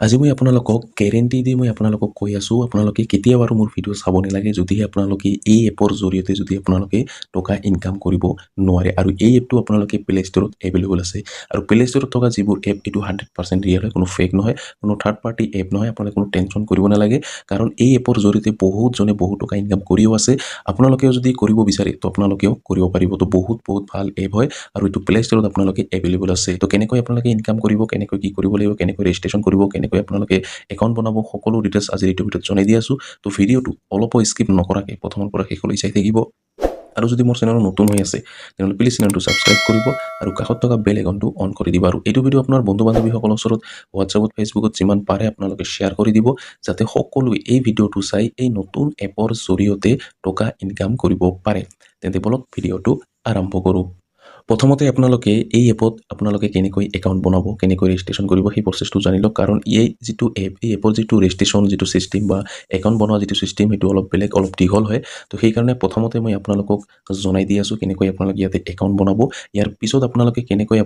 আজি মই আপোনালোকক গেৰেণ্টি দি মই আপোনালোকক কৈ আছোঁ আপোনালোকে কেতিয়াও আৰু মোৰ ভিডিঅ' চাব নালাগে যদিহে আপোনালোকে এই এপৰ জৰিয়তে যদি আপোনালোকে টকা ইনকাম কৰিব নোৱাৰে আৰু এই এপটো আপোনালোকে প্লে ষ্ট'ৰত এভেইলেবল আছে আৰু প্লে ষ্ট'ৰত থকা যিবোৰ এপ এইটো 100% ৰিয়েল হয়, কোনো ফেক নহয়, কোনো থাৰ্ড পাৰ্টি এপ নহয়। আপোনালোকে কোনো টেনশ্যন কৰিব নালাগে, কাৰণ এই এপৰ জৰিয়তে বহুতজনে বহুত টকা ইনকাম কৰিও আছে। আপোনালোকেও যদি কৰিব বিচাৰে তো আপোনালোকেও কৰিব পাৰিব। তো বহুত ভাল এপ হয় আৰু এইটো প্লে ষ্ট'ৰত আপোনালোকে এভেইলেবল আছে। তো কেনেকৈ আপোনালোকে ইনকাম কৰিব, কেনেকৈ কি কৰিব লাগিব, কেনেকৈ ৰেজিষ্ট্ৰেশ্যন কৰিব, কেনেকৈ আপোনালোকে একাউণ্ট বনাব, সকলো ডিটেইলছ আজি এইটো ভিডিঅ'ত জনাই দি আছোঁ। তো ভিডিঅ'টো অলপো স্কিপ নকৰাকৈ প্ৰথমৰ পৰা শেষলৈ চাই থাকিব। আৰু যদি মোৰ চেনেল নতুন হৈ আছে তেনেহ'লে প্লিজ চেনেলটো ছাবস্ক্ৰাইব কৰিব আৰু কাষত থকা বেল আইকনটো অন কৰি দিব। আৰু এইটো ভিডিঅ' আপোনাৰ বন্ধু বান্ধৱীসকলৰ ওচৰত হোৱাটছআপত, ফেচবুকত যিমান পাৰে আপোনালোকে শ্বেয়াৰ কৰি দিব, যাতে সকলোৱে এই ভিডিঅ'টো চাই এই নতুন এপৰ জৰিয়তে টকা ইনকাম কৰিব পাৰে। তেন্তে বলক ভিডিঅ'টো আৰম্ভ কৰোঁ। প্ৰথমতে আপোনালোকে এই এপত আপোনালোকে কেনেকৈ একাউণ্ট বনাব, কেনেকৈ ৰেজিষ্ট্ৰেশ্যন কৰিব সেই প্ৰচেছটো জানি লওক। কাৰণ এই যিটো এপ, এই এপৰ যিটো ৰেজিষ্ট্ৰেশ্যন যিটো চিষ্টেম বা একাউণ্ট বনোৱা যিটো চিষ্টেম সেইটো অলপ বেলেগ, অলপ দীঘল হয়। তো সেইকাৰণে প্ৰথমতে মই আপোনালোকক জনাই দি আছোঁ কেনেকৈ আপোনালোকে ইয়াতে একাউণ্ট বনাব। ইয়াৰ পিছত আপোনালোকে কেনেকৈ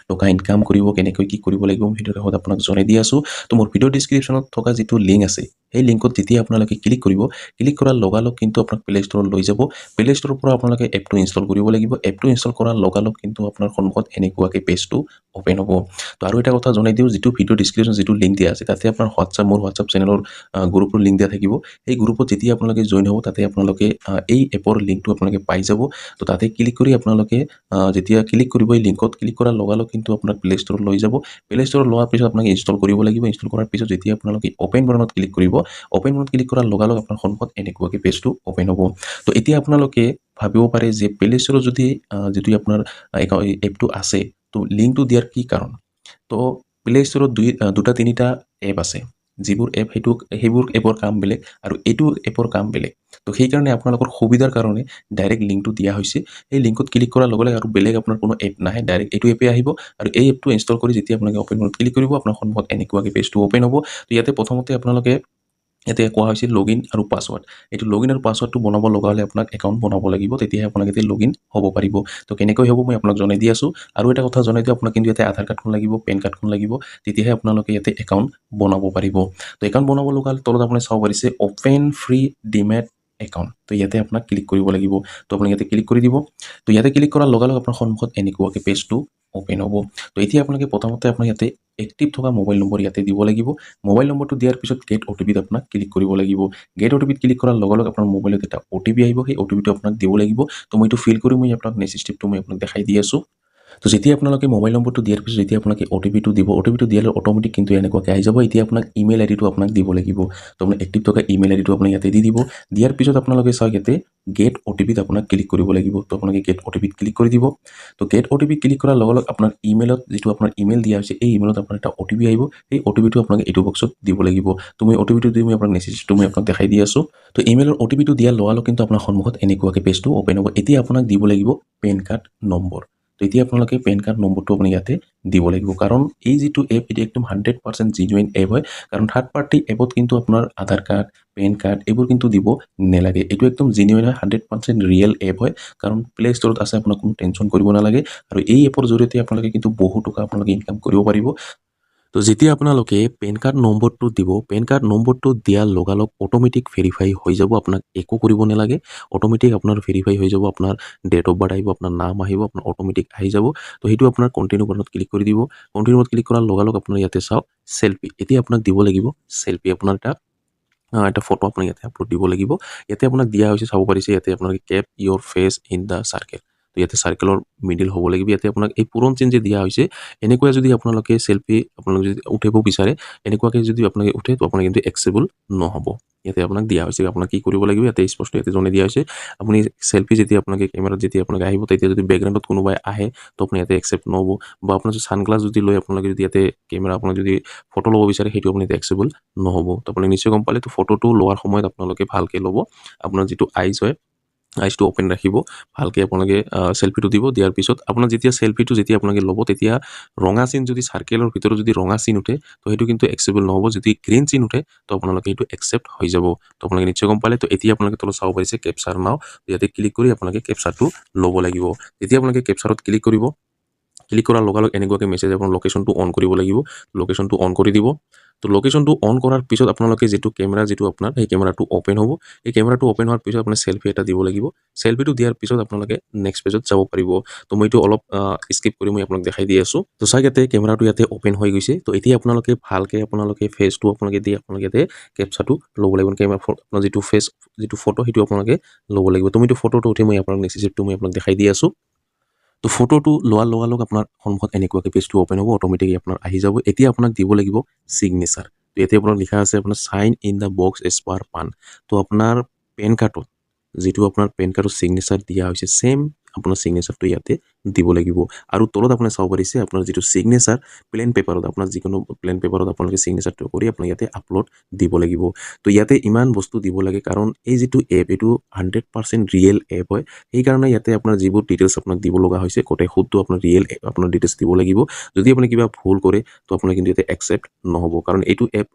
টকা ইনকাম কৰিব, কেনেকৈ কি কৰিব লাগিব ভিডিঅ'ৰ শেষত আপোনাক জনাই দি আছোঁ। তো মোৰ ভিডিঅ' ডিছক্ৰিপশ্যনত থকা যিটো লিংক আছে সেই লিংকত যেতিয়া আপোনালোকে ক্লিক কৰিব, ক্লিক কৰাৰ লগালগ কিন্তু আপোনাক প্লে ষ্ট'ৰত লৈ যাব। প্লে ষ্ট'ৰৰ পৰা আপোনালোকে এপটো ইনষ্টল কৰিব লাগিব। এপটো ইনষ্টল কৰাৰ লগালগ কিন্তু আপোনাৰ সন্মুখত এনেকুৱাকৈ পেজটো অ'পেন হ'ব। তো আৰু এটা কথা জনাই দিওঁ, যিটো ভিডিঅ' ডিছক্ৰিপশ্যন যিটো লিংক দিয়া আছে তাতে আপোনাৰ মোৰ হোৱাটছআপ চেনেলৰ গ্ৰুপৰ লিংক দিয়া থাকিব। সেই গ্ৰুপত যেতিয়া আপোনালোকে জইন হ'ব তাতে আপোনালোকে এই এপৰ লিংকটো আপোনালোকে পাই যাব। তো তাতে ক্লিক কৰি আপোনালোকে যেতিয়া ক্লিক কৰিব এই লিংকত ক্লিক কৰাৰ লগালগ কিন্তু আপোনাক প্লে ষ্ট'ৰত লৈ যাব। প্লে ষ্ট'ৰত লোৱাৰ পিছত আপোনালোকে ইনষ্টল কৰিব লাগিব। ইনষ্টল কৰাৰ পিছত যেতিয়া আপোনালোকে অ'পেন বাটনত ক্লিক কৰিব, অ'পেন বাটনত ক্লিক কৰাৰ লগালগ আপোনাৰ সন্মুখত এনেকুৱাকৈ পেজটো অ'পেন হ'ব। তো এতিয়া আপোনালোকে ভাবিব পাৰে যে প্লে ষ্ট'ৰত যদি যিটো আপোনাৰ এপটো আছে তো লিংকটো দিয়াৰ কি কাৰণ। তো প্লে ষ্ট'ৰত দুটা তিনিটা এপ আছে, যিবোৰ এপ সেইবোৰ এপৰ কাম বেলেগ আৰু এইটো এপৰ কাম বেলেগ। তো সেইকাৰণে আপোনালোকৰ সুবিধাৰ কাৰণে ডাইৰেক্ট লিংকটো দিয়া হৈছে। এই লিংকত ক্লিক কৰাৰ লগে লগে আৰু বেলেগ আপোনাৰ কোনো এপ নাহে, ডাইৰেক্ট এইটো এপে আহিব আৰু এই এপটো ইনষ্টল কৰি যেতিয়া আপোনালোকে অ'পেন বাটনত ক্লিক কৰিব আপোনাৰ সন্মুখত এনেকুৱাকৈ পেজটো অ'পেন হ'ব। তো ইয়াতে প্ৰথমতে আপোনালোকে ইয়াতে কোৱা হৈছে লগইন আৰু পাছৱৰ্ড। এইটো লগইন আৰু পাছৱৰ্ডটো বনাব লগা হ'লে আপোনাক একাউণ্ট বনাব লাগিব, তেতিয়াহে আপোনালোকে ইয়াতে লগইন হ'ব পাৰিব। তো কেনেকৈ হ'ব মই আপোনাক জনাই দি আছোঁ। আৰু এটা কথা জনাই দিওঁ, আপোনাক কিন্তু ইয়াতে আধাৰ কাৰ্ডখন লাগিব, পেন কাৰ্ডখন লাগিব, তেতিয়াহে আপোনালোকে ইয়াতে একাউণ্ট বনাব পাৰিব। তো একাউণ্ট বনাব লগা হ'লে তলত আপুনি চাব পাৰিছে অ'পেন ফ্ৰী ডিমেট একাউণ্ট। তো ইয়াতে আপোনাক ক্লিক কৰিব লাগিব। তো আপুনি ইয়াতে ক্লিক কৰি দিব। তো ইয়াতে ক্লিক কৰাৰ লগালগ আপোনাৰ সন্মুখত এনেকুৱাকৈ পেজটো অ'পেন হ'ব। তো এতিয়া আপোনালোকে প্ৰথমতে আপোনাৰ ইয়াতে এক্টিভ থকা মোবাইল নম্বৰ ইয়াতে দিব লাগিব। মোবাইল নম্বৰটো দিয়াৰ পিছত গেট অ'টিপিত আপোনাক ক্লিক কৰিব লাগিব। গেট অ'টিপিত ক্লিক কৰাৰ লগালগ আপোনাৰ মোবাইলত এটা অ'টিপি আহিব, সেই অ'টিপিটো আপোনাক দিব লাগিব। তো মই এইটো ফিল কৰি আপোনাক নেক্সট ষ্টেপটো মই আপোনাক দেখাই দি আছোঁ। তো যেতিয়া আপোনালোকে মোবাইল নম্বৰটো দিয়াৰ পিছত যেতিয়া আপোনালোকে অ'টিপিটো দিব, অ'টিপিটো দিয়ালে অট'মেটিক কিন্তু এনেকুৱাকৈ আহি যাব। এতিয়া আপোনাক ইমেইল আইডিটো আপোনাক দিব লাগিব। তো আপোনাৰ এক্টিভ থকা ইমেইল আইডিটো আপুনি ইয়াতে দি দিব। দিয়াৰ পিছত আপোনালোকে চাওক ইয়াতে গেট অ'টিপিত আপোনাক ক্লিক কৰিব লাগিব। তো আপোনালোকে গেট অ'টিপিত ক্লিক কৰি দিব। তো গেট অ'টিপি ক্লিক কৰাৰ লগালগ আপোনাৰ ইমেইলত যিটো আপোনাৰ ইমেইল দিয়া হৈছে এই ইমেইলত আপোনাৰ এটা অ'টিপি আহিব। সেই অ'টিপিটো আপোনালোকে এইটো বক্সত দিব লাগিব। তো মই অ'টিপিটো দি মই আপোনাক মেছেজটো মই আপোনাক দেখাই দি আছোঁ। তো ইমেইলৰ অ'টিপিটো দিয়াৰ লগালগ কিন্তু আপোনাৰ সন্মুখত এনেকুৱাকৈ পেজটো অ'পেন হ'ব। এতিয়া আপোনাক দিব লাগিব পেন কাৰ্ড নম্বৰ। তো এতিয়া আপোনালোকে পেন কাৰ্ড নম্বৰটো আপুনি ইয়াতে দিব লাগিব, কাৰণ এই যিটো এপ এটি একদম 100% জিনুইন এপ হয়। কাৰণ থাৰ্ড পাৰ্টি এপত কিন্তু আপোনাৰ আধাৰ কাৰ্ড, পেন কাৰ্ড এইবোৰ কিন্তু দিব নালাগে। এইটো একদম জিনুইন হয়, 100% ৰিয়েল এপ হয়। কাৰণ প্লে ষ্ট'ৰত আছে, আপোনাক কোনো টেনশ্যন কৰিব নালাগে। আৰু এই এপৰ জৰিয়তে আপোনালোকে কিন্তু বহু টকা আপোনালোকে ইনকাম কৰিব পাৰিব। তো যেতিয়া আপোনালোকে পেন কাৰ্ড নম্বৰটো দিব, পেন কাৰ্ড নম্বৰটো দিয়াৰ লগালগ অট'মেটিক ভেৰিফাই হৈ যাব। আপোনাক একো কৰিব নালাগে, অট'মেটিক আপোনাৰ ভেৰিফাই হৈ যাব। আপোনাৰ ডেট অফ বাৰ্থ আহিব, আপোনাৰ নাম আহিব, আপোনাৰ অট'মেটিক আহি যাব। তো সেইটো আপোনাৰ কণ্টিনিউ বাটনত ক্লিক কৰি দিব। কণ্টিনিউ বাটনত ক্লিক কৰাৰ লগালগ আপোনাৰ ইয়াতে চাওক চেল্ফি। এতিয়া আপোনাক দিব লাগিব চেল্ফি। আপোনাৰ এটা ফটো আপুনি ইয়াতে আপলোড দিব লাগিব। ইয়াতে আপোনাক দিয়া হৈছে চাব পাৰিছে, ইয়াতে আপোনালোকে keep your face in the circle. তো ইয়াতে চাৰ্কেলৰ মিডিল হ'ব লাগিব। ইয়াতে আপোনাক এই পূৰণ চিন যে দিয়া হৈছে এনেকুৱা যদি আপোনালোকে চেল্ফি আপোনালোকে যদি উঠিব বিচাৰে, এনেকুৱাকৈ যদি আপোনালোকে উঠে তো আপোনাৰ কিন্তু একচেপ্টেবল নহ'ব। ইয়াতে আপোনাক দিয়া হৈছে, আপোনাক কি কৰিব লাগিব ইয়াতে স্পষ্ট ইয়াতে জনাই দিয়া হৈছে। আপুনি চেল্ফি যেতিয়া আপোনালোকে কেমেৰাত যেতিয়া আপোনালোকে আহিব, তেতিয়া যদি বেকগ্ৰাউণ্ডত কোনোবাই আহে তো আপুনি ইয়াতে একচেপ্ট নহ'ব। বা আপোনাৰ যদি ছানগ্লাছ যদি লৈ আপোনালোকে যদি ইয়াতে কেমেৰা আপোনাক যদি ফটো ল'ব বিচাৰে সেইটো আপুনি একচেপ্টেবল নহ'ব। তো আপুনি নিশ্চয় গম পালে। তো ফটোটো লোৱাৰ সময়ত আপোনালোকে ভালকৈ ল'ব। আপোনাৰ যিটো আইজ হয় আইজটো অ'পেন ৰাখিব, ভালকৈ আপোনালোকে চেল্ফিটো দিব। দিয়াৰ পিছত আপোনাৰ যেতিয়া চেল্ফিটো যেতিয়া আপোনালোকে ল'ব, তেতিয়া ৰঙা চিন যদি চাৰ্কেলৰ ভিতৰত যদি ৰঙা চিন উঠে তো সেইটো কিন্তু একচেপ্টেবল নহ'ব। যদি গ্ৰীণ চিন উঠে তো আপোনালোকে সেইটো একচেপ্ট হৈ যাব। তো আপোনালোকে নিশ্চয় গম পালে। তো এতিয়া আপোনালোকে তলত চাব পাৰিছে কেপচাৰ নাও। ইয়াতে ক্লিক কৰি আপোনালোকে কেপচাৰটো ল'ব লাগিব। যেতিয়া আপোনালোকে কেপচাৰত ক্লিক কৰিব, ক্লিক কৰাৰ লগালগ এনেকুৱাকৈ মেছেজ আপোনাৰ লোকেশ্যনটো অন কৰিব লাগিব। লোকেশ্যনটো অন কৰি দিব। তো লোকেশ্যনটো অন কৰাৰ পিছত আপোনালোকে যেটো কেমেৰা যেটো আপোনাৰ এই কেমেৰাটো ওপেন হ'ব এই কেমেৰাটো ওপেন হোৱাৰ পিছত আপুনি সেলফি এটা দিব লাগিব সেলফিটো দিয়াৰ পিছত আপোনালোকে নেক্সট পেজত যাব পাৰিব তো মই এইটো অলপ স্কিপ কৰি মই আপোনাক দেখাই দি আছো তো চাই ইয়াতে কেমেৰাটো ইয়াতে ওপেন হৈ গৈছে তো এতিয়া আপোনালোকে ভালকে আপোনালোকে ফেচটো আপোনালোকে দি আপোনালোকে ইয়াতে কেপচাটো ল'ব লাগিব কেমেৰা আপোনাৰ যেটো ফেচ যেটো ফটো হেতু আপোনালোকে ল'ব লাগিব তো মই এইটো ফটোটো উঠি মই আপোনাক নেক্সট স্টেপটো মই আপোনাক দেখাই দি আছো তো ফটোটো লোৱাৰ লগালগ আপোনাৰ সন্মুখত এনেকুৱাকৈ পেজটো ওপেন হ'ব অটোমেটিকলি আপোনাৰ আহি যাব এতিয়া আপোনাক দিব লাগিব সিগনেচাৰ তো এতিয়া আপোনাৰ লিখা আছে আপোনাৰ sign in the box as per PAN তো আপোনাৰ পেন কাৰ্ডত যেটো আপোনাৰ পেন কাৰ্ডৰ সিগনেচাৰ দিয়া হৈছে সেম আপোনাৰ সিগনেচাৰটো ইয়াতে দিব লাগিব আৰু তলত আপুনি চাব পাৰিছে আপোনাৰ যেটো সিগনেচাৰ প্লেন পেপাৰত আপোনাৰ যিকোনো প্লেন পেপাৰত আপোনালোকে সিগনেচাৰটো কৰি আপুনি ইয়াতে আপলোড দিব লাগিব তো ইয়াতে ইমান বস্তু দিব লাগে কাৰণ এই যেটো এপ এটো 100% ৰিয়েল এপ হয় এই কাৰণে ইয়াতে আপোনাৰ যিবোৰ ডিটেইলছ আপোনাক দিব লগা হৈছে কোটে খুদটো আপোনাৰ ৰিয়েল আপোনাৰ ডিটেইলছ দিব লাগিব যদি আপুনি কিবা ভুল কৰে তো আপোনাৰ কিন্তু ইয়াতে একচেপ্ট নহব কাৰণ এইটো এপ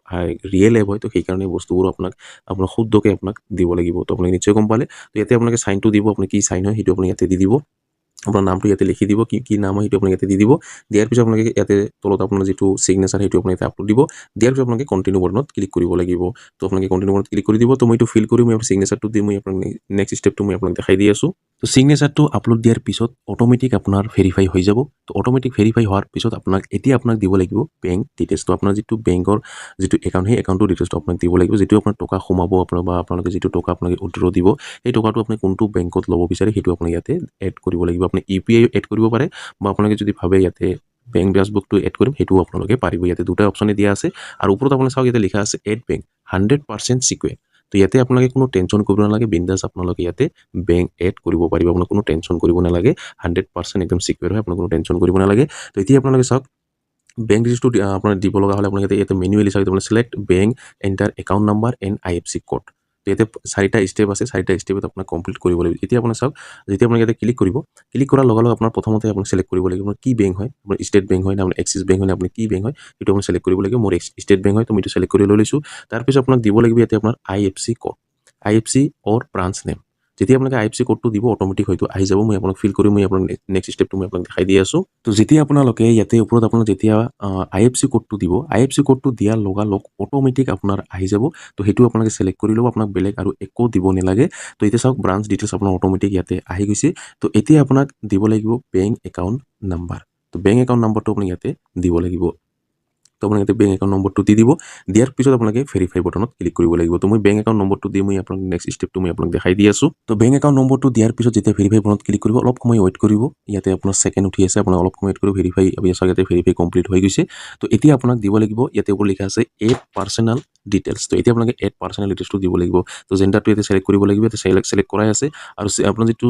ৰিয়েল এপ হয় তো সেই কাৰণে বস্তুবোৰ আপোনাক আপোনাৰ খুদকে আপোনাক দিব লাগিব তো আপুনি নিশ্চয় গম পালে তো ইয়াতে আপোনাকে সাইনটো দিব আপুনি কি সাইন হয় হেতু আপুনি ইয়াতে দি দিব আপোনাৰ নামটো ইয়াতে লিখি দিব কি নাম হয় হেতু আপুনি ইয়াতে দি দিব দিয়াৰ পিছত আপোনাকে ইয়াতে তলত আপোনাৰ যেটো সিগনেচাৰ হেতু আপুনি ইয়াতে আপলোড দিব দিয়াৰ পিছত আপোনাকে কন্টিনিউ বাটনত ক্লিক কৰিব লাগিব তো আপোনাকে কন্টিনিউ বাটনত ক্লিক কৰি দিব তো মই এইটো ফিল কৰি মই সিগনেচাৰটো দি মই আপোনাক নেক্সট স্টেপটো মই আপোনাক দেখাই দি আছো তো সিগনেচাৰটো আপলোড দিয়াৰ পিছত অটোমেটিক আপোনাৰ ভেৰিফাই হৈ যাব তো অটোমেটিক ভেৰিফাই হোৱাৰ পিছত আপোনাক এতিয়া আপোনাক দিব লাগিব বেংক ডিটেইলছ তো আপোনাৰ যেটো বেংকৰ যেটো একাউণ্ট সেই একাউণ্টৰ ডিটেইলছটো আপোনাক দিব লাগিব যেটো আপোনাৰ টকা সোমাব আপোনাৰ বা আপোনালোকে যেটো টকা আপোনালোকে উইথড্ৰ দিব এই টকাটো আপুনি কোনটো বেংকত ল'ব বিচাৰে হেতু আপুনি ইয়াতে এড কৰিব লাগিব আপুনি ইউপিআই এড কৰিব পাৰে বা আপোনালোকে যদি ভাবে ইয়াতে বেংক পাছবুকটো এড কৰিম হেতু আপোনালোকে পাৰিব ইয়াতে দুটা অপচনে দিয়া আছে আৰু ওপৰত আপুনি চাওক ইয়াতে লিখা আছে এড বেংক 100% সিকিউৰ তো ইয়াতে আপোনালোকে কোনো টেনচন কৰিব নালাগে বিন্দাস আপোনালোকে ইয়াতে বেংক এড কৰিব পাৰিব আপোনাক কোনো টেনচন কৰিব নালাগে 100% একদম সিকিউৰ হয় আপোনাক কোনো টেনচন কৰিব নালাগে তো এতিয়া আপোনালোকে চাওক বেংক ডিটেইলছটো আপোনাৰ দিব লগা হলে আপোনালোকে ইয়াতে মেনুৱেলি চাওক আপুনি select bank enter account number and IFSC code তো ইয়াতে চাৰিটা স্টেপ আছে চাৰিটা স্টেপত আপোনাক কমপ্লিট কৰিব লাগিব এতিয়া আপুনি চাওক যেতিয়া আপুনি ইয়াতে ক্লিক কৰিব ক্লিক কৰাৰ লগে লগে আপোনাৰ প্ৰথমতে আপুনি সিলেক্ট কৰিব লাগিব কি বেংক হয় আপোনাৰ ষ্টেট বেংক হয় না আপোনাৰ এক্সিছ বেংক হয় না আপুনি কি বেংক হয় এটো আপুনি সিলেক্ট কৰিব লাগিব মোৰ ষ্টেট বেংক হয় তো মই এটো সিলেক্ট কৰি লৈ লৈছো তাৰ পিছত আপোনাক দিব লাগিব ইয়াতে আপোনাৰ আইএফএসচি কোড আইএফএসচি অৰ ব্ৰাঞ্চ নেম যেতিয়া আপোনালোকে আইএফএসচি কোডটো দিব অটোমেটিক হয়তো আহি যাব মই আপোনাক ফিল কৰি মই আপোনাক নেক্সট স্টেপটো মই আপোনাক দেখাই দি আছো তো যেতিয়া আপোনালোকে ইয়াতে ওপৰত আপোনাৰ যেতিয়া আইএফএসচি কোডটো দিব আইএফএসচি কোডটো দিয়াৰ লগালগ অটোমেটিক আপোনাৰ আহি যাব তো হেতু আপোনালোকে সিলেক্ট কৰি ল'ব আপোনাক বেলেগ আৰু একো দিব নালাগে তো এতিয়া চাওক ব্ৰাঞ্চ ডিটেইলছ আপোনাৰ অটোমেটিক ইয়াতে আহি গৈছে তো এতিয়া আপোনাক দিব লাগিব বেংক একাউণ্ট নাম্বাৰ তো বেংক একাউণ্ট নাম্বাৰটো আপুনি ইয়াতে দিব লাগিব তো আপোনাক ইয়াতে বেংক একাউণ্ট নম্বৰটো দি দিব দিয়াৰ পিছত আপোনালোকে ভেৰিফাই বটনত ক্লিক কৰিব লাগিব তো মই বেংক একাউণ্ট নম্বৰটো দি মই আপোনাক নেক্সট স্টেপটো মই আপোনাক দেখাই দি আছো তো বেংক একাউণ্ট নম্বৰটো দিয়াৰ পিছত যেতিয়া ভেৰিফাই বটনত ক্লিক কৰিব অলপ সময় ৱেইট কৰিব ইয়াতে আপোনাৰ সেকেন্ড উঠি আছে আপোনাৰ অলপ সময় ৱেইট কৰিব ভেৰিফাই ইয়াতে ভেৰিফাই কমপ্লিট হৈ গৈছে তো এতিয়া আপোনাক দিব লাগিব ইয়াতে ওপৰত লিখা আছে এড পাৰ্সোনাল ডিটেইলছ তো এতিয়া আপোনালোকে এড পাৰ্সোনাল ডিটেইলছটো দিব লাগিব তো জেন্ডাৰটো ইয়াতে সিলেক্ট কৰিব লাগিব ইয়াতে সিলেক্ট কৰাই আছে আৰু আপোনাৰ যেটো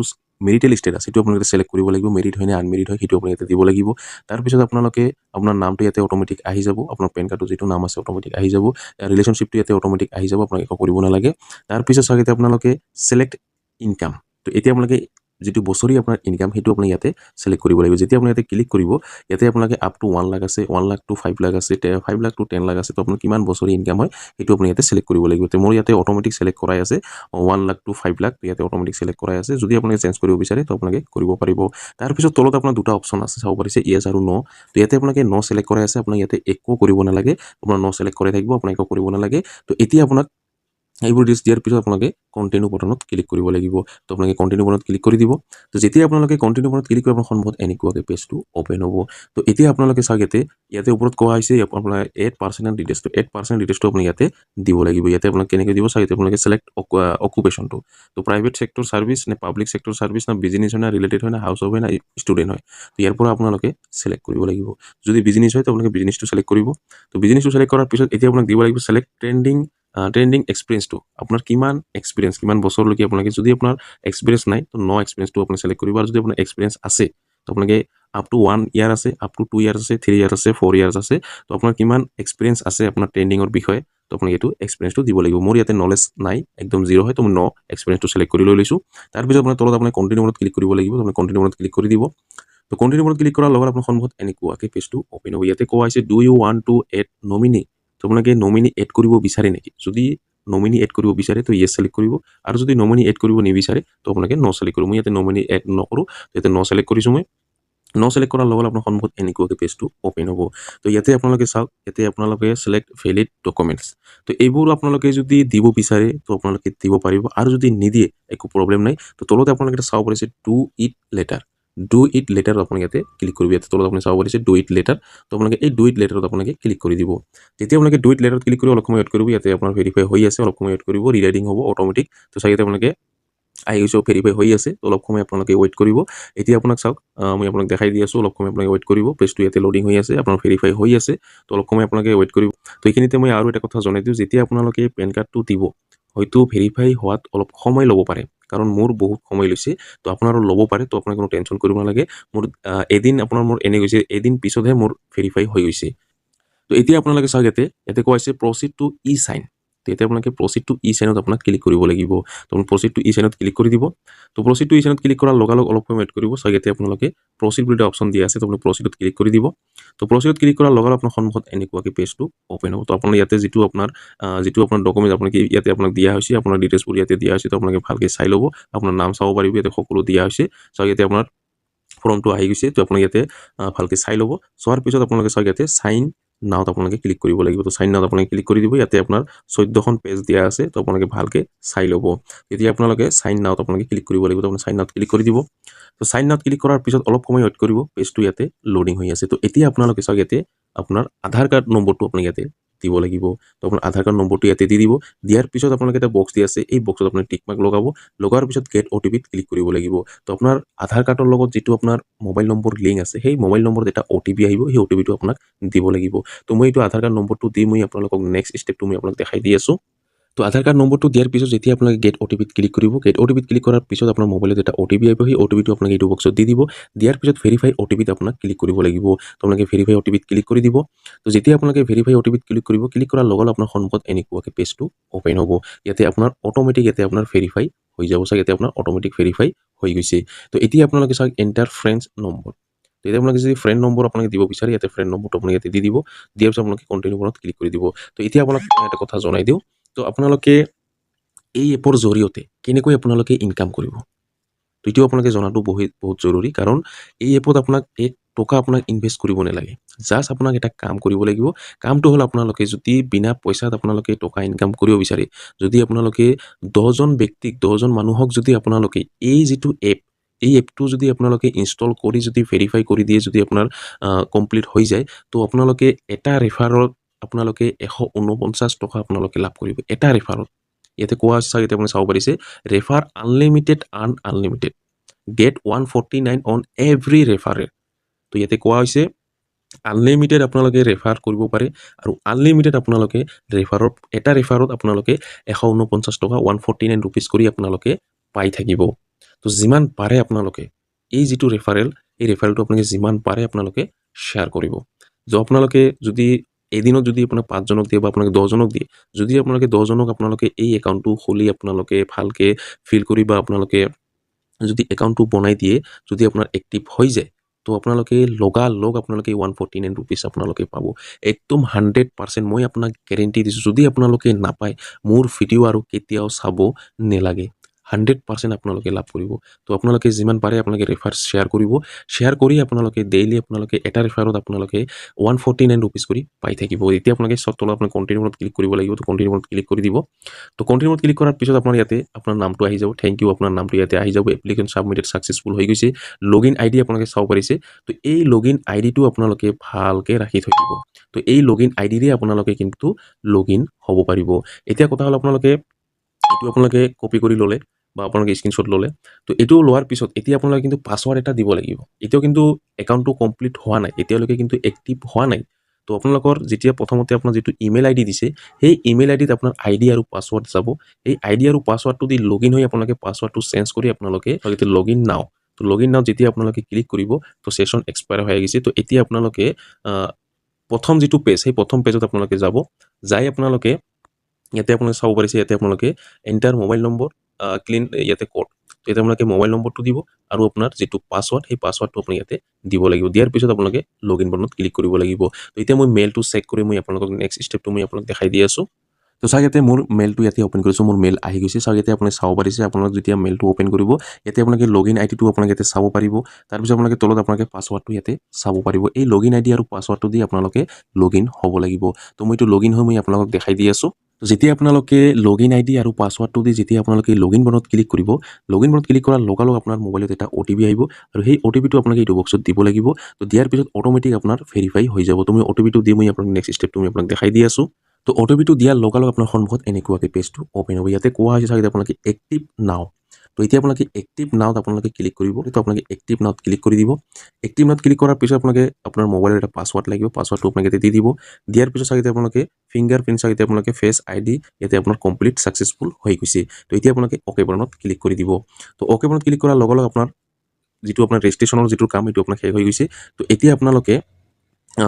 মেৰিটেল ষ্টেটাছ সেইটো আপোনালোকে সিলেক্ট কৰিব লাগিব মেৰিড হয় নে আনমেৰিড হয় সেইটো আপুনি ইয়াতে দিব লাগিব তাৰ পিছত আপোনালোকে আপোনাৰ নামটো ইয়াতে অটোমেটিক আহি যাব আপোনাৰ পেন কাৰ্ডৰ যেটো নাম আছে অটোমেটিক আহি যাব ৰিলেশনশিপটো ইয়াতে অটোমেটিক আহি যাব আপোনাক একো কৰিব নালাগে তাৰ পিছত চাগে আপোনালোকে সিলেক্ট ইনকাম তো এতিয়া আপোনালোকে যেটো বছৰি আপোনাৰ ইনকাম হেতু আপুনি ইয়াতে সিলেক্ট কৰিব লাগিব যেতিয়া আপুনি ইয়াতে ক্লিক কৰিব ইয়াতে আপোনালোকে আপ টু 1 লাখ আছে 1 লাখ টু 5 লাখ আছে 5 লাখ টু 10 লাখ আছে তো আপোনাৰ কিমান বছৰি ইনকাম হয় হেতু আপুনি ইয়াতে সিলেক্ট কৰিব লাগিব তো মোৰ ইয়াতে অটোমেটিক সিলেক্ট কৰাই আছে 1 লাখ টু 5 লাখ ইয়াতে অটোমেটিক সিলেক্ট কৰাই আছে যদি আপুনি চেঞ্জ কৰিব বিচাৰে তো আপোনালোকে কৰিব পাৰিব তাৰ পিছত তলত আপোনাৰ দুটা অপচন আছে চাব পাৰিছে ইয়েস আৰু নো তো ইয়াতে আপোনালোকে নো সিলেক্ট কৰাই আছে আপোনাক ইয়াতে একো কৰিব নালাগে আপোনাৰ নো সিলেক্ট কৰি থাকিব আপোনাক একো কৰিব নালাগে তো এতিয়া আপোনাক এইবোৰ ডিটেইলছ দিয়াৰ পিছত আপোনালোকে কন্টিনিউ বটনত ক্লিক কৰিব লাগিব তো আপোনালোকে কন্টিনিউ বটনত ক্লিক কৰি দিব তো যেতিয়া আপোনালোকে কন্টিনিউ বটনত ক্লিক কৰিব আপোনাৰ সন্মুখত এনেকুৱাকৈ পেজটো ওপেন হ'ব তো এতিয়া আপোনালোকে চাওক ইয়াতে ওপৰত কোৱা হৈছে আপোনাৰ এড পাৰ্সোনাল ডিটেইলছ তো এড পাৰ্সোনাল ডিটেইলছটো আপুনি ইয়াতে দিব লাগিব ইয়াতে আপোনাক কেনেকৈ দিব চাওক ইয়াতে আপোনালোকে সিলেক্ট অকুপেশনটো তো প্ৰাইভেট সেক্টৰ সাৰ্ভিস নে পাব্লিক সেক্টৰ সাৰ্ভিস না বিজনেছ হয় না ৰিলেটেড হয় না হাউস হয় না ষ্টুডেন্ট হয় তো ইয়াৰ পৰা আপোনালোকে সিলেক্ট কৰিব লাগিব যদি বিজনেছ হয় তো আপোনালোকে বিজনেছটো সিলেক্ট কৰিব তো বিজনেছটো সিলেক্ট কৰাৰ পিছত এতিয়া আপোনাক দিব লাগিব সিলেক্ট ট্ৰেন্ডিং এক্সপিৰিয়েন্সটো আপোনাৰ কিমান এক্সপিৰিয়েন্স কিমান বছৰলৈকে আপোনালোকে যদি আপোনাৰ এক্সপিৰিয়েন্স নাই তো নো এক্সপিৰিয়েন্সটো আপুনি সিলেক্ট কৰিব আৰু যদি আপোনাৰ এক্সপিৰিয়েন্স আছে তো আপোনালোকে আপ টু 1 ইয়াৰ আছে আপ টু 2 ইয়াৰ্স আছে 3 ইয়াৰ্স আছে 4 ইয়াৰ্স আছে তো আপোনাৰ কিমান এক্সপিৰিয়েন্স আছে আপোনাৰ ট্ৰেন্ডিংৰ বিষয়ে তো আপুনি এটো এক্সপিৰিয়েন্সটো দিব লাগিব মোৰ ইয়াতে নলেজ নাই একদম জিৰো হয় তো মই নো এক্সপিৰিয়েন্সটো সিলেক্ট কৰি লৈ লৈছো তাৰ পিছত আপোনাৰ তলত আপুনি কন্টিনিউ বটনত ক্লিক কৰিব লাগিব আপুনি কন্টিনিউ বটনত ক্লিক কৰি দিব তো কন্টিনিউ বটনত ক্লিক কৰাৰ লগত আপোনাৰ সন্মুখত এনেকুৱাকৈ পেজটো ওপেন হ'ব ইয়াতে কোৱা হৈছে do you want to add nominee তো আপোনালোকে নমিনি এড কৰিব বিচাৰে নেকি যদি নমিনি এড কৰিব বিচাৰে তো ইয়েস সিলেক্ট কৰিব আৰু যদি নমিনি এড কৰিব নিবিচাৰে তো আপোনালোকে নো সিলেক্ট কৰিব মই ইয়াতে নমিনি এড নকৰো ইয়াতে নো সিলেক্ট কৰিছো মই ন সিলেক্ট কৰাৰ লগে আপোনাৰ সন্মুখত এনেকুৱাকৈ পেজটো অ'পেন হ'ব। তো ইয়াতে আপোনালোকে চাওক, ইয়াতে আপোনালোকে চিলেক্ট ভেলিড ডকুমেণ্টছ। তো এইবোৰ আপোনালোকে যদি দিব বিচাৰে তো আপোনালোকে দিব পাৰিব, আৰু যদি নিদিয়ে একো প্ৰব্লেম নাই। তো তলতে আপোনালোকে চাব পাৰিছে do it later. Do it লেটাৰত আপোনালোকে ইয়াতে ক্লিক কৰিব। ইয়াতে তলত আপুনি চাব পাৰিছে ডু ইট লেটাৰ। তো আপোনালোকে এই ডু ইট লেটাৰত আপোনালোকে ক্লিক কৰি দিব। যেতিয়া আপোনালোকে ডু ইট লেটাৰত ক্লিক কৰি অলপ সময় ৱেইট কৰিব, ইয়াতে আপোনাৰ ভেৰিফাই হৈ আছে, অলপ সময় ৱেইট কৰিব, ৰিৰাইডিং হ'ব অট'মেটিক। তো চাই ইয়াতে আপোনালোকে আহি গৈছে, ভেৰিফাই হৈ আছে। তো অলপ সময় আপোনালোকে ৱেইট কৰিব। এতিয়া আপোনাক চাওক, মই আপোনাক দেখাই দি আছোঁ, অলপ সময় আপোনালোকে ৱেইট কৰিব। পেজটো ইয়াতে লোডিং হৈ আছে, আপোনাৰ ভেৰিফাই হৈ আছে। তো অলপ সময় আপোনালোকে ৱেইট কৰিব। তো এইখিনিতে মই আৰু এটা কথা জনাই দিওঁ, যেতিয়া আপোনালোকে পেন কাৰ্ডটো দিব, হয়তো ভেৰিফাই হোৱাত অলপ সময় ল'ব পাৰে, কাৰণ মোৰ বহুত সময় লৈছে। তো আপোনাৰো ল'ব পাৰে, তো আপোনাৰ কোনো টেনশ্যন কৰিব নালাগে। মোৰ এদিন মোৰ এনে গৈছে, এদিন পিছতহে মোৰ ভেৰিফাই হৈ গৈছে। তো এতিয়া আপোনালোকে চাওক, ইয়াতে কোৱা হৈছে প্ৰচিড টু ই চাইন। তো এতিয়া আপোনালোকে প্ৰচিড টু ই চাইনত আপোনাক ক্লিক কৰিব লাগিব। তো প্ৰচিড টু ই চাইনত ক্লিক কৰি দিব। তো প্ৰচিড টু ই চাইনত ক্লিক কৰাৰ লগে লগে অলপ সময় ৱেইট কৰিব। চাওক ইয়াতে আপোনালোকে প্ৰচিড বুলি এটা অপশ্যন দিয়া আছে, তো আপুনি প্ৰচিডত ক্লিক কৰি দিব। তো প্ৰচিডত ক্লিক কৰাৰ লগে লগে আপোনাৰ সন্মুখত এনেকুৱাকৈ পেজটো অ'পেন হ'ব। তো আপোনাৰ ইয়াতে যিটো আপোনাৰ ডকুমেণ্ট আপোনাক ইয়াতে আপোনাক দিয়া হৈছে, আপোনাৰ ডিটেইলছবোৰ ইয়াতে দিয়া হৈছে। তো আপোনালোকে ভালকৈ চাই ল'ব, আপোনাৰ নাম চাব পাৰিব, ইয়াতে সকলো দিয়া হৈছে। চাওক ইয়াতে আপোনাৰ ফৰ্মটো আহি গৈছে। তো আপুনি ইয়াতে ভালকৈ চাই ল'ব। চোৱাৰ পিছত আপোনালোকে চাওক ইয়াতে চাইন নাওত আপোনালোকে ক্লিক কৰিব লাগিব। তো চাইন নাওত আপোনালোকে ক্লিক কৰি দিব। ইয়াতে আপোনাৰ 14খন পেজ দিয়া আছে। তো আপোনালোকে ভালকৈ চাই ল'ব। এতিয়া আপোনালোকে চাইন নাওত আপোনালোকে ক্লিক কৰিব লাগিব। তো আপুনি চাইন নাওত ক্লিক কৰি দিব। তো চাইন নাওত ক্লিক কৰাৰ পিছত অলপ সময় ৱেইট কৰিব, পেজটো ইয়াতে লোডিং হৈ আছে। তো এতিয়া আপোনালোকে চাওক, ইয়াতে আপোনাৰ আধাৰ কাৰ্ড নম্বৰটো আপুনি ইয়াতে দিব লাগিব। তো আপোনাৰ আধাৰ কাৰ্ড নম্বৰটো ইয়াতে দি দিব। দিয়াৰ পিছত আপোনালোকে এটা বক্স দি আছে, এই বক্সত আপুনি টিক মাৰ্ক লগাব। লগাৰ পিছত গেট অ'টিপিত ক্লিক কৰিব লাগিব। তো আপোনাৰ আধাৰ কাৰ্ডৰ লগত যিটো আপোনাৰ মোবাইল নম্বৰ লিংক আছে, সেই মোবাইল নম্বৰত এটা অ'টিপি আহিব, সেই অ'টিপিটো আপোনাক দিব লাগিব। তো মই এইটো আধাৰ কাৰ্ড নম্বৰটো দি মই আপোনালোকক নেক্সট ষ্টেপটো মই আপোনাক দেখাই দি আছোঁ। তো আধাৰ কাৰ্ড নম্বৰটো দিয়াৰ পিছত যেতিয়া আপোনালোকে গেট অ'টিপিত ক্লিক কৰিব, গেট অ'টিপিত ক্লিক কৰাৰ পিছত আপোনাৰ মোবাইলত এটা অ'টিপি আহিব, সেই অ'টিপিটো আপোনালোকে এইটো বক্সত দি দিব। দিয়াৰ পিছত ভেৰিফাই অ'টিপিত আপোনাক ক্লিক কৰিব লাগিব। তো আপোনালোকে ভেৰিফাই অ'টিপিত ক্লিক কৰি দিব। তো যেতিয়া আপোনালোকে ভেৰিফাই অ'টিপিত ক্লিক কৰিব, ক্লিক কৰাৰ লগে লগে আপোনাৰ সন্মুখত এনেকুৱাকৈ পেজটো অ'পেন হ'ব। ইয়াতে আপোনাৰ অট'মেটিক আপোনাৰ ভেৰিফাই হৈ যাব। চাওক ইয়াতে আপোনাৰ অট'মেটিক ভেৰিফাই হৈ গৈছে। তো এতিয়া আপোনালোকে চাওক এণ্টাৰ ফ্ৰেণ্ডছ নম্বৰ। তো এতিয়া আপোনালোকে যদি ফ্ৰেণ্ড নম্বৰ আপোনালোকে দিব বিচাৰে, ইয়াতে ফ্ৰেণ্ড নম্বৰটো আপোনালোকে ইয়াতে দি দিব। দিয়াৰ পিছত আপোনালোকে কণ্টিনিউ বটনত ক্লিক কৰি দিব। তো এতিয়া আপোনাক এটা কথা জনাই দিওঁ, তো আপোনালোকে এই এপৰ জৰিয়তে কেনেকৈ আপোনালোকে ইনকাম কৰিব, তো এইটো আপোনালোকে জনাটো বহুত জৰুৰী। কাৰণ এই এপত আপোনাক এক টকা আপোনাক ইনভেষ্ট কৰিব নালাগে। জাষ্ট আপোনাক এটা কাম কৰিব লাগিব। কামটো হ'ল আপোনালোকে যদি বিনা পইচাত আপোনালোকে টকা ইনকাম কৰিব বিচাৰে, যদি আপোনালোকে 10জন ব্যক্তিক 10জন মানুহক যদি আপোনালোকে এই যিটো এপ, এই এপটো যদি আপোনালোকে ইনষ্টল কৰি যদি ভেৰিফাই কৰি দিয়ে, যদি আপোনাৰ কমপ্লিট হৈ যায়, তো আপোনালোকে এটা ৰেফাৰত আপোনালোকে 149 টকা আপোনালোকে লাভ কৰিব এটা ৰেফাৰত। ইয়াতে কোৱা আছে, ইয়াতে আপুনি চাব পাৰিছে, refer unlimited earn unlimited, get 149 on every referral. তো ইয়াতে কোৱা হৈছে আনলিমিটেড আপোনালোকে ৰেফাৰ কৰিব পাৰে, আৰু আনলিমিটেড আপোনালোকে এটা ৰেফাৰত আপোনালোকে 149 টকা 149 ৰুপিজ কৰি আপোনালোকে পাই থাকিব। তো যিমান পাৰে আপোনালোকে এই যিটো ৰেফাৰেল, এই ৰেফাৰেলটো আপোনালোকে যিমান পাৰে আপোনালোকে শ্বেয়াৰ কৰিব। আপোনালোকে যদি এদিনত যদি আপোনাক 5জনক দিয়ে বা আপোনালোকে 10জনক দিয়ে, যদি আপোনালোকে 10জনক আপোনালোকে এই একাউণ্টটো খুলি আপোনালোকে ভালকৈ ফিল কৰি বা আপোনালোকে যদি একাউণ্টটো বনাই দিয়ে, যদি আপোনাৰ এক্টিভ হৈ যায়, তো আপোনালোকে লগালগ আপোনালোকে 149 ৰুপিজ আপোনালোকে পাব। একদম 100% মই আপোনাক গেৰেণ্টি দিছোঁ। যদি আপোনালোকে নাপায়, মোৰ ভিডিঅ' আৰু কেতিয়াও চাব নালাগে। 100% আপোনালোকে লাভ কৰিব। তো আপোনালোকে যিমান পাৰে আপোনালোকে ৰেফাৰ শ্বেয়াৰ কৰিব। শ্বেয়াৰ কৰি আপোনালোকে ডেইলি আপোনালোকে এটা ৰেফাৰত আপোনালোকে 149 ৰুপিজ কৰি পাই থাকিব। এতিয়া আপোনালোকে তলত আপোনাৰ কণ্টিনিউ বটনত ক্লিক কৰিব লাগিব। তো কণ্টিনিউ বটনত ক্লিক কৰি দিব। তো কণ্টিনিউ বটনত ক্লিক কৰাৰ পিছত আপোনাৰ ইয়াতে আপোনাৰ নামটো আহি যাব। থেংক ইউ, আপোনাৰ নামটো ইয়াতে আহি যাব। এপ্লিকেশ্যন ছাবমিটেড ছাকচেছফুল হৈ গৈছে। লগইন আইডি আপোনালোকে চাব পাৰিছে। তো এই লগইন আইডিটো আপোনালোকে ভালকৈ ৰাখি থৈ দিব। তো এই লগইন আইডিৰে আপোনালোকে কিন্তু লগইন হ'ব পাৰিব। এতিয়া কথা হ'ল, আপোনালোকে এইটো আপোনালোকে কপি কৰি ল'লে বা আপোনালোকে স্ক্ৰীনশ্বট ল'লে। তো এইটো লোৱাৰ পিছত এতিয়া আপোনালোকে কিন্তু পাছৱৰ্ড এটা দিব লাগিব। এতিয়াও কিন্তু একাউণ্টটো কমপ্লিট হোৱা নাই, এতিয়ালৈকে কিন্তু এক্টিভ হোৱা নাই। তো আপোনালোকৰ যেতিয়া প্ৰথমতে আপোনাৰ যিটো ইমেইল আইডি দিছে, সেই ইমেইল আইডিত আপোনাৰ আইডি আৰু পাছৱৰ্ড যাব। এই আইডি আৰু পাছৱৰ্ডটো দি লগইন হৈ আপোনালোকে পাছৱৰ্ডটো চেঞ্জ কৰি আপোনালোকে লগইন নাও। তো লগইন নাও যেতিয়া আপোনালোকে ক্লিক কৰিব, তো ছেশ্যন এক্সপায়াৰ হৈ গৈছে। তো এতিয়া আপোনালোকে প্ৰথম যিটো পেজ, সেই প্ৰথম পেজত আপোনালোকে যাব। যাই আপোনালোকে ইয়াতে আপোনালোকে চাব পাৰিছে, ইয়াতে আপোনালোকে এণ্টাৰ মোবাইল নম্বৰ ক্লিন ইয়াতে কোড। তো এতিয়া আপোনালোকে মোবাইল নম্বৰটো দিব, আৰু আপোনাৰ যিটো পাছৱৰ্ড, সেই পাছৱৰ্ডটো আপুনি ইয়াতে দিব লাগিব। দিয়াৰ পিছত আপোনালোকে লগইন বটনত ক্লিক কৰিব লাগিব। তো এতিয়া মই মেইলটো চেক কৰি মই আপোনালোকক নেক্সট ষ্টেপটো মই আপোনাক দেখাই দি আছোঁ। তো চাওক ইয়াতে মোৰ মেইলটো ইয়াতে ওপেন কৰিছোঁ মোৰ মেইল আহি গৈছে চাওক ইয়াতে আপুনি চাব পাৰিছে আপোনালোক যেতিয়া মেইলটো ওপেন কৰিব ইয়াতে আপোনালোকে লগইন আইডিটো আপোনালোকে ইয়াতে চাব পাৰিব তাৰপিছত আপোনালোকে তলত আপোনালোকে পাছৱাৰ্ডটো ইয়াতে চাব পাৰিব এই লগইন আইডি আৰু পাছৱাৰ্ডটো দি আপোনালোকে লগইন হ'ব লাগিব তো মই এইটো লগইন হৈ মই আপোনালোকক দেখাই দি আছোঁ যেতিয়া আপোনালোকে লগইন আইডি আৰু পাছৱাৰ্ডটো দি যেতিয়া আপোনালোকে লগইন বটনত ক্লিক কৰিব লগইন বটনত ক্লিক কৰাৰ লগালগ আপোনাৰ মোবাইলত এটা OTP আহিব আৰু সেই OTPটো আপোনালোকে এইটো বক্সত দিব লাগিব তো দিয়াৰ পিছত অটোমেটিক আপোনাৰ ভেৰিফাই হৈ যাব তুমি OTPটো দি মই আপোনাক নেক্সট ষ্টেপটো মই আপোনাক দেখাই দি আছোঁ তো OTPটো দিয়াৰ লগালগ আপোনাৰ সন্মুখত এনেকুৱাকৈ পেজটো ওপেন হ'ব ইয়াতে কোৱা হৈছে চাগে আপোনালোকে এক্টিভ নাও তো এতিয়া আপোনালোকে এক্টিভ নাওত আপোনালোকে ক্লিক কৰিব তো আপোনালোকে এক্টিভ নাওত ক্লিক কৰি দিব এক্টিভ নাওত ক্লিক কৰাৰ পিছত আপোনালোকে আপোনাৰ মোবাইলৰ এটা পাছৱাৰ্ড লাগিব পাছৱাৰ্ডটো আপোনালোকে দি দিব দিয়াৰ পিছত চাগে আপোনালোকে ফিংগাৰ প্ৰিণ্ট চাগে আপোনালোকে ফেচ ID ইয়াতে আপোনাৰ কমপ্লিট সাকসেসফুল হৈ গৈছে তো এতিয়া আপোনালোকে ওকে বাটনত ক্লিক কৰি দিব তো ওকে বাটনত ক্লিক কৰাৰ লগালগ আপোনাৰ যেটো আপোনাৰ ৰেজিষ্ট্ৰেচনৰ যেটো কাম এটো আপোনাৰ শেষ হৈ গৈছে তো এতিয়া আপোনালোকে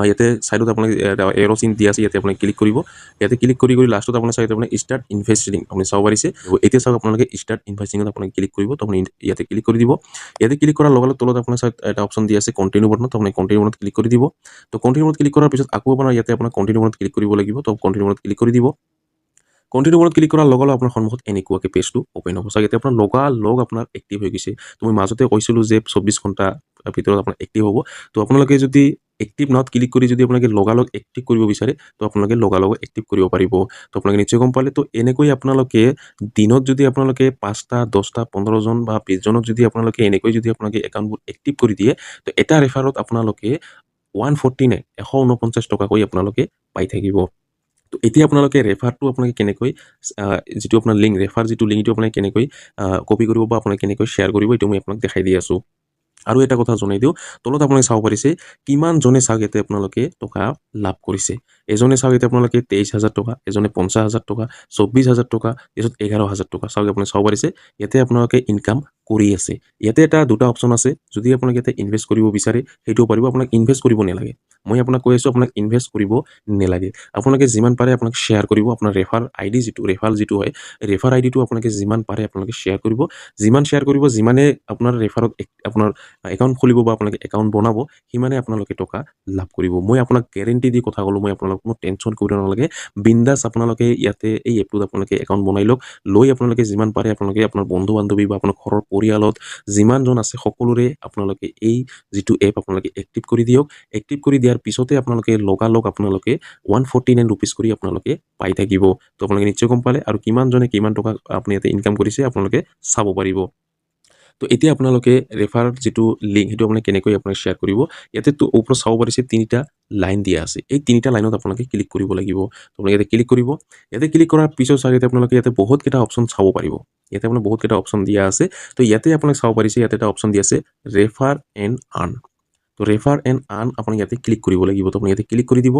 ইয়াতে সাইডত আপোনালোকে এৰো চিন দিয়া আছে ইয়াতে আপুনি ক্লিক কৰিব ইয়াতে ক্লিক কৰি লাষ্টত আপোনাৰ চাই আপুনি স্টাৰ্ট ইনভেষ্টিং আপুনি চাব পাৰিছে এতিয়া চাওক আপোনালোকে স্টাৰ্ট ইনভেষ্টিংত আপুনি ক্লিক কৰিব তো আপুনি ইয়াতে ক্লিক কৰি দিব ইয়াতে ক্লিক কৰাৰ লগে লগে তলত আপোনাৰ চাই এটা অপচন দিয়া আছে কন্টিনিউ বাটনত আপুনি কন্টিনিউ বাটনত ক্লিক কৰি দিব তো কন্টিনিউ বাটনত ক্লিক কৰাৰ পিছত আকৌ আপোনাৰ ইয়াতে আপোনাৰ কন্টিনিউ বাটনত ক্লিক কৰিব লাগিব তো কন্টিনিউ বাটনত ক্লিক কৰি দিব কন্টিনিউ বাটনত ক্লিক কৰাৰ লগে লগে আপোনাৰ সন্মুখত এনেকুৱাকৈ পেজটো ওপেন হ'ব চাগে এতিয়া আপোনাৰ লগালগ আপোনাৰ এক্টিভ হৈ গৈছে তুমি মাজতে কৈছিলোঁ যে 24 ঘণ্টা ভিতৰত আপোনাৰ এক্টিভ হ'ব তো আপোনালোকে যদি এক্টিভ নাওত ক্লিক কৰি যদি আপোনালোকে লগালগ এক্টিভ কৰিব বিচাৰে তো আপোনালোকে লগালগ এক্টিভ কৰিব পাৰিব তো আপোনালোকে নিশ্চয় গম পালে তো এনেকৈ আপোনালোকে দিনত যদি আপোনালোকে 5টা 10টা 15 জন বা 20 জনক যদি আপোনালোকে এনেকৈ যদি আপোনালোকে একাউণ্টবোৰ এক্টিভ কৰি দিয়ে তো এটা ৰেফাৰত আপোনালোকে 149 টকাকৈ আপোনালোকে পাই থাকিব তো এতিয়া আপোনালোকে ৰেফাৰটো আপোনালোকে কেনেকৈ যেটো আপোনাৰ লিংক ৰেফাৰ যেটো লিংকটো আপোনালোকে কেনেকৈ কপি কৰিব বা আপোনালোকে কেনেকৈ শ্বেয়াৰ কৰিব এটো মই আপোনাক দেখাই দি আছোঁ আৰু এটা কথা জনাই দিওঁ তলত আপোনালোকে চাব পাৰিছে কিমান জনে চাওক ইয়াতে আপোনালোকে টকা লাভ কৰিছে এজনে চাওক ইয়াতে আপোনালোকে 23000 টকা এজনে 50000 টকা 24000 টকা এজনে 11000 টকা চাওক আপুনি চাব পাৰিছে ইয়াতে আপোনালোকে ইনকাম কৰি আছে ইয়াতে এটা দুটা অপচন আছে যদি আপোনালোকে ইয়াতে ইনভেষ্ট কৰিব বিচাৰে হেটো পাৰিব আপোনাক ইনভেষ্ট কৰিব নালাগে মই আপোনাক কৈ আছো আপোনাক ইনভেষ্ট কৰিব নালাগে আপোনালোকে যিমান পাৰে আপোনাক শ্বেয়াৰ কৰিব আপোনাৰ ৰেফাৰ আইডি যেটো ৰেফাৰ যেটো হয় ৰেফাৰ আইডিটো আপোনালোকে যিমান পাৰে আপোনালোকে শ্বেয়াৰ কৰিব যিমান শ্বেয়াৰ কৰিব যিমানে আপোনাৰ ৰেফাৰত আপোনাৰ একাউণ্ট খুলিব বা আপোনালোকে একাউণ্ট বনাব হিমানে আপোনালোকে টকা লাভ কৰিব মই আপোনাক গ্যাৰান্টি দি কথা কলো মই আপোনালোক কোনো টেনচন কৰিব নালাগে বিন্দাস আপোনালোকে ইয়াতে এই এপটোত আপোনালোকে একাউণ্ট বনাই লওক লৈ আপোনালোকে যিমান পাৰে আপোনালোকে আপোনাৰ বন্ধু বান্ধৱী বা আপোনাৰ ঘৰৰ পৰিয়ালত যিমান জন আছে সকলোৰে আপোনালোকে এই যেটো এপ আপোনালোকে এক্টিভ কৰি দিয়ক এক্টিভ কৰি দিয়াৰ পিছতে আপোনালোকে লগালগ আপোনালোকে 149 rupees কৰি আপোনালোকে পাই থাকিব তো আপোনালোকে নিশ্চয় গম পালে আৰু কিমান জনে কিমান টকা আপুনি ইয়াতে ইনকাম কৰিছে আপোনালোকে চাব পাৰিব তো এতিয়া আপোনালোকে ৰেফাৰ যেটো লিংক হেটো আপুনি কেনেকৈ আপুনি শ্বেয়াৰ কৰিব ইয়াতে তো ওপৰত চাব পাৰিছে তিনিটা লাইন দিয়া আছে এই তিনিটা লাইনত আপোনালোকে ক্লিক কৰিব লাগিব তো আপোনালোকে ইয়াতে ক্লিক কৰিব ইয়াতে ক্লিক কৰাৰ পিছত চাগে আপোনালোকে ইয়াতে বহুত কেইটা অপচন চাব পাৰিব ইয়াতে আপোনাৰ বহুত কেইটা অপচন দিয়া আছে তো ইয়াতে আপোনালোকে চাব পাৰিছে ইয়াতে এটা অপচন দিয়া আছে ৰেফাৰ এণ্ড আৰ্ন তো ৰেফাৰ এণ্ড আৰ্ন আপুনি ইয়াতে ক্লিক কৰিব লাগিব তো আপুনি ইয়াতে ক্লিক কৰি দিব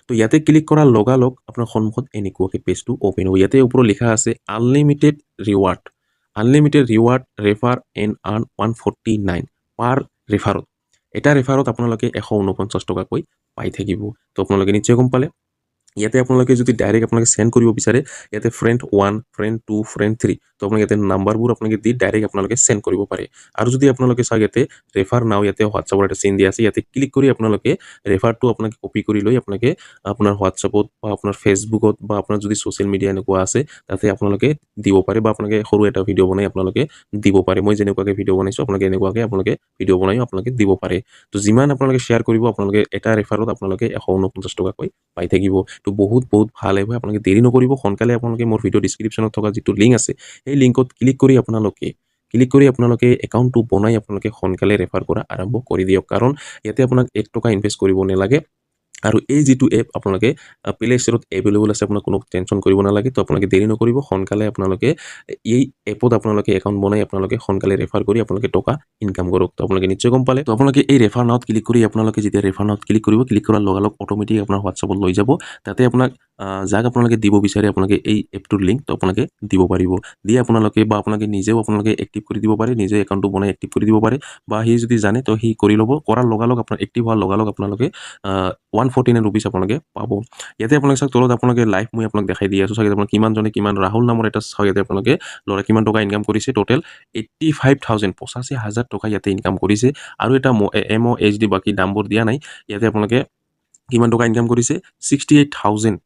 তো ইয়াতে ক্লিক কৰাৰ লগালগ আপোনাৰ সন্মুখত এনেকুৱাকৈ পেজটো ওপেন হ'ব ইয়াতে ওপৰত লিখা আছে unlimited reward unlimited reward refer and আৰ্ন 149 পাৰ ৰেফাৰত এটা ৰেফাৰত আপোনালোকে 149 টকাকৈ পাই থাকিব তো আপোনালোকে নিশ্চয় গম পালে ইয়াতে আপোনালোকে যদি ডাইৰেক্ট আপোনালোকে সেন্ড কৰিব বিচাৰে ইয়াতে ফ্ৰেন্ড 1 ফ্ৰেন্ড 2 ফ্ৰেন্ড 3 তো আপোনালোকে ইয়াতে নাম্বাৰবোৰ আপোনালোকে দি ডাইৰেক্ট আপোনালোকে সেন্ড কৰিব পাৰে আৰু যদি আপোনালোকে চাই ইয়াতে ৰেফাৰ নাও ইয়াতে হোৱাটছআপৰ এটা চিন দিয়া আছে ইয়াতে ক্লিক কৰি আপোনালোকে ৰেফাৰটো আপোনালোকে কপি কৰি লৈ আপোনালোকে আপোনাৰ হোৱাটছআপত বা আপোনাৰ ফেসবুকত বা আপোনাৰ যদি সোশ্যাল মিডিয়া এনেকুৱা আছে তাতে আপোনালোকে দিব পাৰে বা আপোনালোকে সৰু এটা ভিডিও বনাই আপোনালোকে দিব পাৰে মই যেনেকুৱাকৈ ভিডিও বনাইছো আপোনালোকে এনেকুৱাকৈ আপোনালোকে ভিডিও বনাই আপোনালোকে দিব পাৰে তো যিমান আপোনালোকে শ্বেয়াৰ কৰিব আপোনালোকে এটা ৰেফাৰত আপোনালোকে 149 টকাকৈ পাই থাকিব তো বহুত ভাল হয় আপোনালোকে দেৰি নকৰিব সোনকালে আপোনালোকে মোৰ ভিডিও ডেসক্ৰিপচনত থকা যেটো লিংক আছে এই লিংকত ক্লিক কৰি আপোনালোকে একাউণ্টটো বনাই আপোনালোকে সোনকালে ৰেফাৰ কৰা আৰম্ভ কৰি দিয়ক কাৰণ ইয়াতে আপোনাক 1 টকা ইনভেষ্ট কৰিব নালাগে আৰু এই যেটো এপ আপোনালোকে প্লে ষ্টৰত এভেইলেবল আছে আপোনাক কোনো টেনচন কৰিব নালাগে তো আপোনালোকে দেৰি নকৰিব সোনকালে আপোনালোকে এই এপত আপোনালোকে একাউণ্ট বনাই আপোনালোকে সোনকালে ৰেফাৰ কৰি আপোনালোকে টকা ইনকাম কৰক তো আপোনালোকে নিশ্চয় গম পালে তো আপোনালোকে এই ৰেফাৰ নাওত ক্লিক কৰি আপোনালোকে যেতিয়া ৰেফাৰ নাওত ক্লিক কৰিব ক্লিক কৰাৰ লগালগ অটোমেটিক আপোনাৰ হোৱাটছআপত লৈ যাব তাতে আপোনাক যাক আপোনালোকে দিব বিচাৰে আপোনালোকে এই এপটোৰ লিংক তো আপোনালোকে দিব পাৰিব দি আপোনালোকে বা আপোনালোকে নিজেও আপোনালোকে এক্টিভ কৰি দিব পাৰে নিজে একাউণ্টটো বনাই এক্টিভ কৰি দিব পাৰে বা হি যদি জানে তো হি কৰি ল'ব কৰাৰ লগালগ আপোনাৰ এক্টিভ হোৱাৰ লগালগ আপোনালোকে 149 rupees আপোনালোকে পাব ইয়াতে আপোনালোকে চাওক তলত আপোনালোকে লাইভ মই আপোনাক দেখাই দি আছো চাগে আপোনাৰ কিমান জনে কিমান ৰাহুল নামৰ এটা চাওক ইয়াতে আপোনালোকে লৰা কিমান টকা ইনকাম কৰিছে টোটেল 85000 85000 টকা ইয়াতে ইনকাম কৰিছে আৰু এটা MOHD বাকি দামবোৰ দিয়া নাই ইয়াতে আপোনালোকে কিমান টকা ইনকাম কৰিছে 68000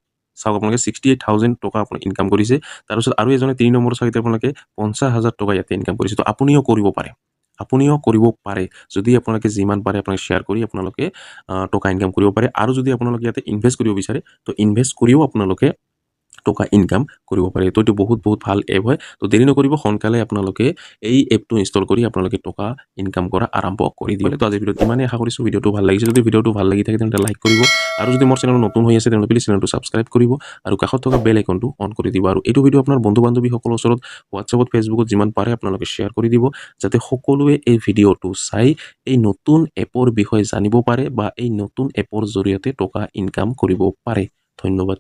চাওক আপোনালোকে 68,000 টকা আপুনি ইনকাম কৰিছে তাৰপিছত আৰু এজনে 3 নম্বৰ চাইতে আপোনালোকে 50,000 টকা ইয়াতে ইনকাম কৰিছে তো আপুনিও কৰিব পাৰে যদি আপোনালোকে যিমান পাৰে আপোনালোকে শ্বেয়াৰ কৰি আপোনালোকে টকা ইনকাম কৰিব পাৰে আৰু যদি আপোনালোকে ইয়াতে ইনভেষ্ট কৰিব বিচাৰে তো ইনভেষ্ট কৰিও আপোনালোকে টকা ইনকাম কৰিব পাৰে তো এইটো বহুত ভাল এপ হয় তো দেৰি নকৰিব সোনকালে আপোনালোকে এই এপটো ইনষ্টল কৰি আপোনালোকে টকা ইনকাম কৰা আৰম্ভ কৰি দিয়ক তো আজিৰ ভিডিঅ'ত ইমানেই আশা কৰিছোঁ ভিডিঅ'টো ভাল লাগিছে যদি ভিডিঅ'টো ভাল লাগি থাকে তেন্তে লাইক কৰিব আৰু যদি মোৰ চেনেল নতুন হৈ আছে তেন্তে প্লিজ চেনেলটো ছাবস্ক্ৰাইব কৰিব আৰু কাষত থকা বেল আইকনটো অন কৰি দিব আৰু এইটো ভিডিঅ' আপোনাৰ বন্ধু বান্ধৱীসকলৰ ওচৰত হোৱাটছএপত ফেচবুকত যিমান পাৰে আপোনালোকে শ্বেয়াৰ কৰি দিব যাতে সকলোৱে এই ভিডিঅ'টো চাই এই নতুন এপৰ বিষয়ে জানিব পাৰে বা এই নতুন এপৰ জৰিয়তে টকা ইনকাম কৰিব পাৰে ধন্যবাদ